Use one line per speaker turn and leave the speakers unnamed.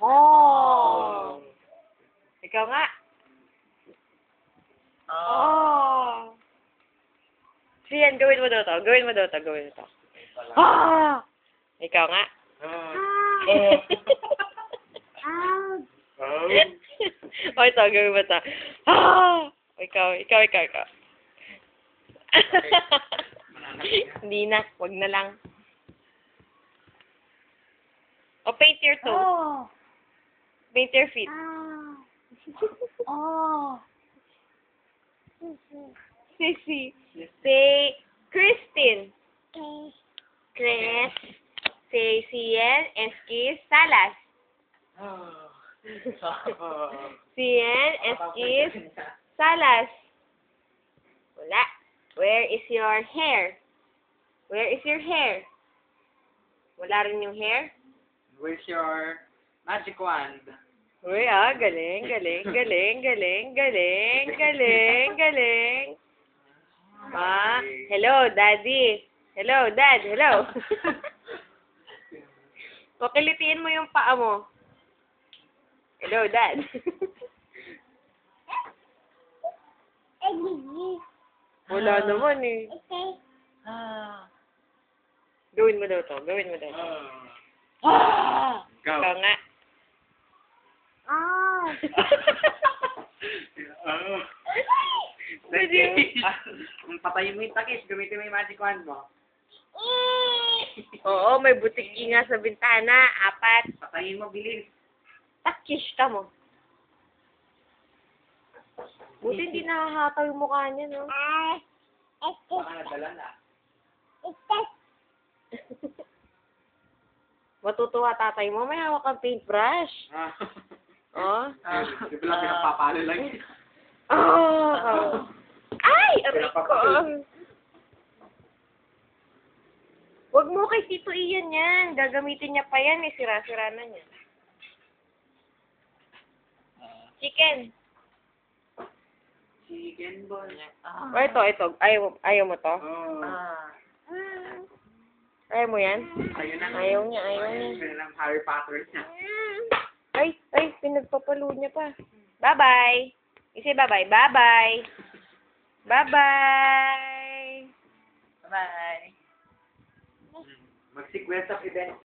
Oh. Ikaw nga. Oh. Siyan, gawin mo daw to. Gawin mo daw to. Gawin mo to. Ah! Ikaw nga. O ito, gawin mo to. Ah! Ikaw. Hindi na. Wag na lang. O, paint your toes. Paint your feet. Sissy. Say, Christine. Chris. Say, Cien. Esquis. Salas. Cien. Esquis. Salas. Wala. Where is your hair? Where is your hair? Wala rin yung hair?
Where's your magic wand?
Uy, galing. Hello, Daddy. Hello, Dad. Hello. Pakilitiin mo yung paa mo. Hello, Dad. Wala naman eh. Gawin mo daw to.
Go.
Ikaw nga.
Kung patayin mo yung takis, gamitin mo yung magic wand mo.
Oo, may butiki nga sa bintana. 4.
Patayin mo, bilis.
Takish ka mo. Buti hindi nakahataw yung mukha niya, no?
Baka nadala na.
Matutuwa tatay mo. May hawak kang paintbrush. Oh.
Di ba lang pinapapalo lang yun?
Oh. Ay! Aray ko. Huwag mo kay Tito Ian yan. Gagamitin niya pa yan eh. Sira-sira na niya. Chicken.
Chicken ball.
O ito. Ayaw mo to? Ayaw mo yan? Ayaw niya.
Ayun ang Harry Potter niya.
Ay, pinagpapalo niya pa. Bye-bye. Isi bye-bye. Bye-bye. Bye-bye.
Mag-sequence of events.